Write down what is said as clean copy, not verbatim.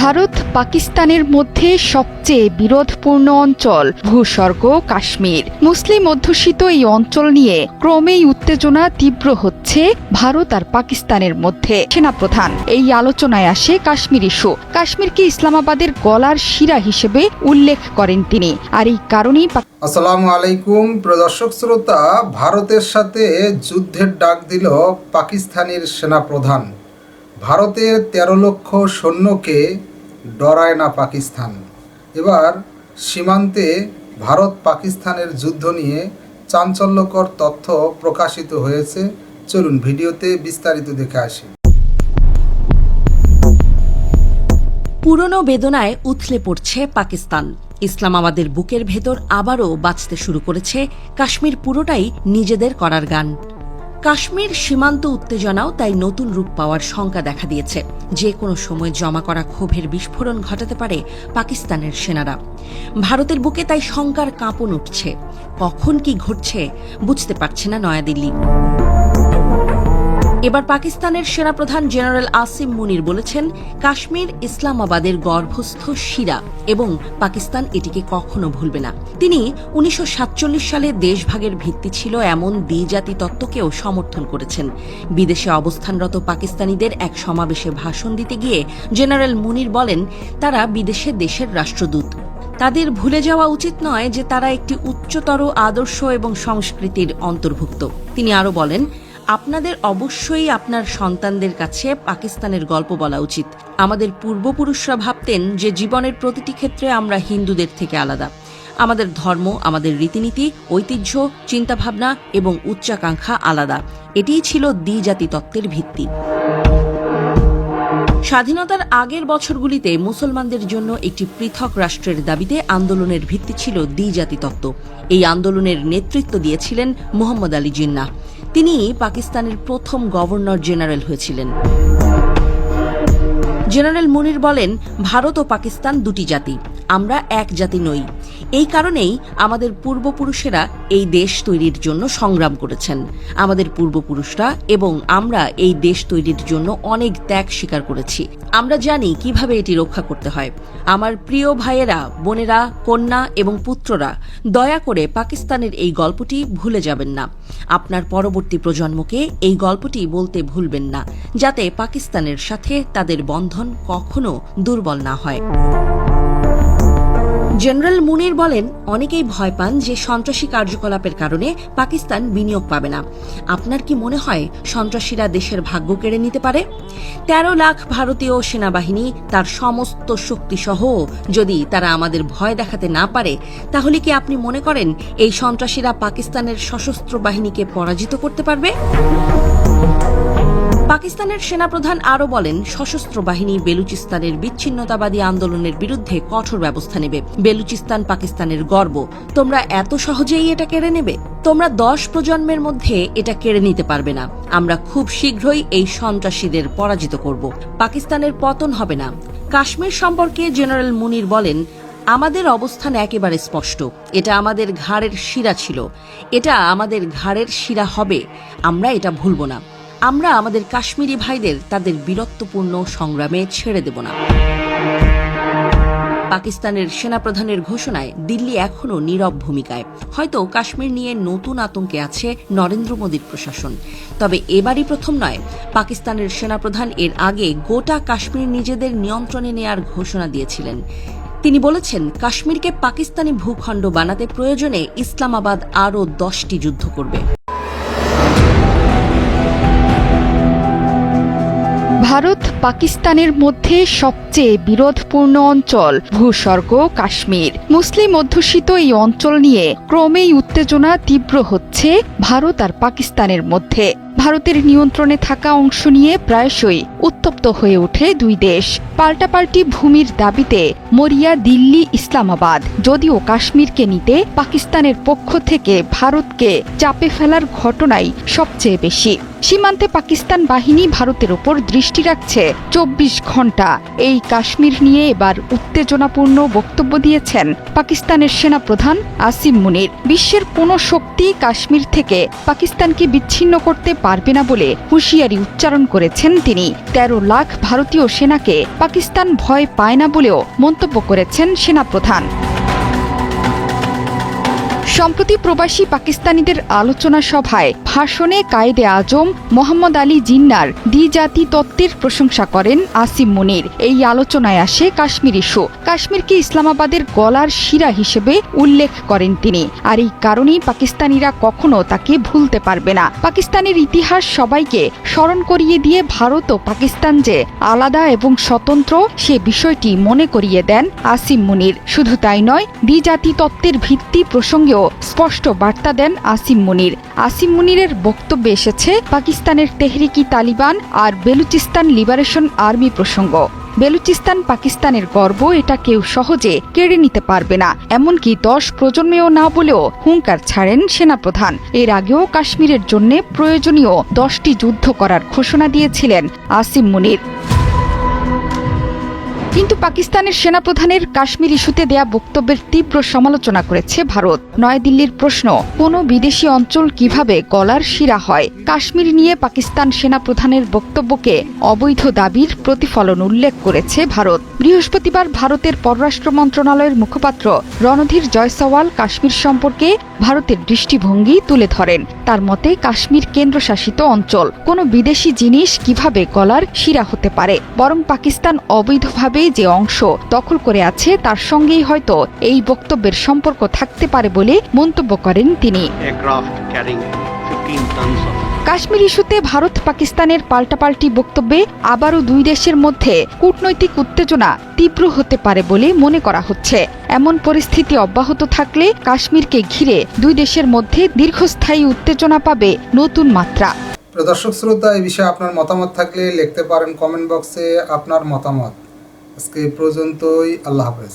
ভারত পাকিস্তানের মধ্যে সবচেয়ে বিরোধপূর্ণ অঞ্চল ভূস্বর্গ কাশ্মীর। মুসলিম অধ্যুষিত এই অঞ্চল নিয়ে ক্রমেই উত্তেজনা তীব্র হচ্ছে ভারত আর পাকিস্তানের মধ্যে। সেনাপ্রধান এই আলোচনায় আসে কাশ্মীর ইস্যু। কাশ্মীরকে ইসলামাবাদের গলার শিরা হিসেবে উল্লেখ করেন তিনি। আর এই কারণেই আসসালামু আলাইকুম প্রদর্শক শ্রোতা, ভারতের সাথে যুদ্ধের ডাক দিল পাকিস্তানের সেনাপ্রধান। ভারতের ১৩ লক্ষ সৈন্যকে ডরায় না পাকিস্তান। এবার সীমান্তে ভারত পাকিস্তানের যুদ্ধ নিয়ে চাঞ্চল্যকর তথ্য প্রকাশিত হয়েছে। চলুন ভিডিওতে বিস্তারিত দেখে আসি। পুরনো বেদনায় উথলে পড়ছে পাকিস্তান। ইসলামাবাদের বুকের ভেতর আবারও বাঁচতে শুরু করেছে কাশ্মীর পুরোটাই নিজেদের করার গান। কাশ্মীর সীমান্ত উত্তেজনাও তাই নতুন রূপ পাওয়ার শঙ্কা দেখা দিয়েছে। যে কোনো সময় জমা করা ক্ষোভের বিস্ফোরণ ঘটাতে পারে পাকিস্তানের সেনারা। ভারতের বুকে তাই শঙ্কার কাঁপন উঠছে। কখন কি ঘটছে বুঝতে পারছে না নয়াদিল্লি। এবার পাকিস্তানের সেনাপ্রধান জেনারেল আসিম মুনির বলেছেন, কাশ্মীর ইসলামাবাদের গর্ভস্থ শিরা এবং পাকিস্তান এটিকে কখনো ভুলবে না। তিনি ১৯৪৭ সালে দেশভাগের ভিত্তি ছিল এমন দ্বিজাতি তত্ত্বকেও সমর্থন করেছেন। বিদেশে অবস্থানরত পাকিস্তানিদের এক সমাবেশে ভাষণ দিতে গিয়ে জেনারেল মুনির বলেন, তারা বিদেশে দেশের রাষ্ট্রদূত। তাদের ভুলে যাওয়া উচিত নয় যে তারা একটি উচ্চতর আদর্শ এবং সংস্কৃতির অন্তর্ভুক্ত। তিনি আরও বলেন, আপনাদের অবশ্যই আপনার সন্তানদের কাছে পাকিস্তানের গল্প বলা উচিত। আমাদের পূর্বপুরুষরা ভাবতেন যে জীবনের প্রতিটি ক্ষেত্রে আমরা হিন্দুদের থেকে আলাদা। আমাদের ধর্ম, আমাদের রীতিনীতি, ঐতিহ্য, চিন্তাভাবনা এবং উচ্চাকাঙ্ক্ষা আলাদা। এটিই ছিল দ্বিজাতি তত্ত্বের ভিত্তি। স্বাধীনতার আগের বছরগুলিতে মুসলমানদের জন্য একটি পৃথক রাষ্ট্রের দাবিতে আন্দোলনের ভিত্তি ছিল দ্বিজাতি তত্ত্ব। এই আন্দোলনের নেতৃত্ব দিয়েছিলেন মোহাম্মদ আলী জিন্নাহ। তিনি পাকিস্তানের প্রথম গভর্নর জেনারেল হয়েছিলেন। জেনারেল মুনির বলেন, ভারত ও পাকিস্তান দুটি জাতি, আমরা এক জাতি নই। এই কারণেই আমাদের পূর্বপুরুষেরা এই দেশ তৈরির জন্য সংগ্রাম করেছেন। আমাদের পূর্বপুরুষরা এবং আমরা এই দেশ তৈরির জন্য অনেক ত্যাগ স্বীকার করেছি। আমরা জানি কিভাবে এটি রক্ষা করতে হয়। আমার প্রিয় ভাইয়েরা, বোনেরা, কন্যা এবং পুত্ররা, দয়া করে পাকিস্তানের এই গল্পটি ভুলে যাবেন না। আপনার পরবর্তী প্রজন্মকে এই গল্পটি বলতে ভুলবেন না, যাতে পাকিস্তানের সাথে তাদের বন্ধন কখনো দুর্বল না হয়। জেনারেল মুনির বলেন, অনেকেই ভয় পান যে সন্ত্রাসী কার্যকলাপের কারণে পাকিস্তান বিনিয়োগ পাবে না। আপনার কি মনে হয় সন্ত্রাসীরা দেশের ভাগ্য কেড়ে নিতে পারে? ১৩ লাখ ভারতীয় সেনাবাহিনী তার সমস্ত শক্তিসহ যদি তারা আমাদের ভয় দেখাতে না পারে, তাহলে কি আপনি মনে করেন এই সন্ত্রাসীরা পাকিস্তানের সশস্ত্র বাহিনীকে পরাজিত করতে পারবে? পাকিস্তানের সেনাপ্রধান আরও বলেন, সশস্ত্র বাহিনী বেলুচিস্তানের বিচ্ছিন্নতাবাদী আন্দোলনের বিরুদ্ধে কঠোর ব্যবস্থা নেবে। বেলুচিস্তান পাকিস্তানের গর্ব। তোমরা এত সহজেই এটা কেড়ে নেবে? তোমরা ১০ প্রজন্মের মধ্যে এটা কেড়ে নিতে পারবে না। আমরা খুব শীঘ্রই এই সন্ত্রাসীদের পরাজিত করব। পাকিস্তানের পতন হবে না। কাশ্মীর সম্পর্কে জেনারেল মুনির বলেন, আমাদের অবস্থান একেবারে স্পষ্ট। এটা আমাদের ঘাড়ের শিরা ছিল, এটা আমাদের ঘাড়ের শিরা হবে। আমরা এটা ভুলব না। আমরা আমাদের কাশ্মীরি ভাইদের তাদের বীরত্বপূর্ণ সংগ্রামে ছেড়ে দেব না। পাকিস্তানের সেনাপ্রধানের ঘোষণায় দিল্লি এখনও নীরব ভূমিকায়। হয়তো কাশ্মীর নিয়ে নতুন আতঙ্কে আছে নরেন্দ্র মোদীর প্রশাসন। তবে এবারই প্রথম নয়। পাকিস্তানের সেনাপ্রধান এর আগে গোটা কাশ্মীর নিজেদের নিয়ন্ত্রণে নেয়ার ঘোষণা দিয়েছিলেন। তিনি বলেছেন, কাশ্মীরকে পাকিস্তানি ভূখণ্ড বানাতে প্রয়োজনে ইসলামাবাদ আরও 10টি যুদ্ধ করবে। ভারত পাকিস্তানের মধ্যে সবচেয়ে বিরোধপূর্ণ অঞ্চল ভূস্বর্গ কাশ্মীর। মুসলিম অধ্যুষিত এই অঞ্চল নিয়ে ক্রমেই উত্তেজনা তীব্র হচ্ছে ভারত আর পাকিস্তানের মধ্যে। ভারতের নিয়ন্ত্রণে থাকা অংশ নিয়ে প্রায়শই উত্তপ্ত হয়ে ওঠে দুই দেশ। পাল্টাপাল্টি ভূমির দাবিতে মরিয়া দিল্লি ইসলামাবাদ। যদিও কাশ্মীরকে নিতে পাকিস্তানের পক্ষ থেকে ভারতকে চাপে ফেলার ঘটনাই সবচেয়ে বেশি। সীমান্তে পাকিস্তান বাহিনী ভারতের ওপর দৃষ্টি রাখছে ২৪ ঘণ্টা। এই কাশ্মীর নিয়ে এবার উত্তেজনাপূর্ণ বক্তব্য দিয়েছেন পাকিস্তানের সেনাপ্রধান আসিম মুনির। বিশ্বের কোনো শক্তি কাশ্মীর থেকে পাকিস্তানকে বিচ্ছিন্ন করতে পারে পারবে না বলে হুঁশিয়ারি উচ্চারণ করেছেন তিনি। ১৩ লাখ ভারতীয় সেনাকে পাকিস্তান ভয় পায় না বলেও মন্তব্য করেছেন সেনাপ্রধান। সম্প্রতি প্রবাসী পাকিস্তানিদের আলোচনা সভায় ভাষণে কায়েদে আজম মোহাম্মদ আলী জিন্নার দ্বিজাতি তত্ত্বের প্রশংসা করেন আসিম মুনির। এই আলোচনায় আসে কাশ্মীর ইস্যু। কাশ্মীরকে ইসলামাবাদের গলার শিরা হিসেবে উল্লেখ করেন তিনি। আর এই কারণেই পাকিস্তানিরা কখনো তাকে ভুলতে পারবে না। পাকিস্তানের ইতিহাস সবাইকে স্মরণ করিয়ে দিয়ে ভারত ও পাকিস্তান যে আলাদা এবং স্বতন্ত্র সে বিষয়টি মনে করিয়ে দেন আসিম মুনির। শুধু তাই নয়, দ্বিজাতি তত্ত্বের ভিত্তি প্রসঙ্গেও স্পষ্ট বার্তা দেন আসিম মুনির। আসিম মুনিরের বক্তব্যে এসেছে পাকিস্তানের তেহরিকি তালিবান আর বেলুচিস্তান লিবারেশন আর্মি প্রসঙ্গ। বেলুচিস্তান পাকিস্তানের গর্ব, এটা কেউ সহজে কেড়ে নিতে পারবে না, এমনকি 10 প্রজন্মেও না বলেও হুঙ্কার ছাড়েন সেনাপ্রধান। এর আগেও কাশ্মীরের জন্য প্রয়োজনীয় 10টি যুদ্ধ করার ঘোষণা দিয়েছিলেন আসিম মুনির। কিন্তু পাকিস্তানের সেনাপ্রধানের কাশ্মীর ইস্যুতে দেয়া বক্তব্যের তীব্র সমালোচনা করেছে ভারত। নয়াদিল্লির প্রশ্ন, কোনো বিদেশি অঞ্চল কিভাবে গলার শিরা হয়? কাশ্মীর নিয়ে পাকিস্তান সেনাপ্রধানের বক্তব্যকে অবৈধ দাবির প্রতিফলন উল্লেখ করেছে ভারত। বৃহস্পতিবার ভারতের পররাষ্ট্র মন্ত্রণালয়ের মুখপাত্র রণধীর জয়সওয়াল কাশ্মীর সম্পর্কে ভারতের দৃষ্টিভঙ্গি তুলে ধরেন। তার মতে, কাশ্মীর কেন্দ্রশাসিত অঞ্চল, কোনো বিদেশি জিনিস কিভাবে গলার শিরা হতে পারে? বরং পাকিস্তান অবৈধভাবে যে অংশ দখল করে আছে তার সঙ্গেই হয়তো এই বক্তব্যের সম্পর্ক থাকতে পারে বলে মন্তব্য করেন তিনি। কাশ্মীর ইস্যুতে ভারত পাকিস্তানের পাল্টাপাল্টি বক্তব্যে আবারও দুই দেশের মধ্যে কূটনৈতিক উত্তেজনা তীব্র হতে পারে বলে মনে করা হচ্ছে। এমন পরিস্থিতি অব্যাহত থাকলে কাশ্মীরকে ঘিরে দুই দেশের মধ্যে দীর্ঘস্থায়ী উত্তেজনা পাবে নতুন মাত্রা। দর্শক শ্রোতা, এই বিষয়ে আপনার মতামত থাকলে লিখতে পারেন কমেন্ট বক্সে আপনার মতামত। আজকে এই পর্যন্তই। আল্লাহ হাফেজ।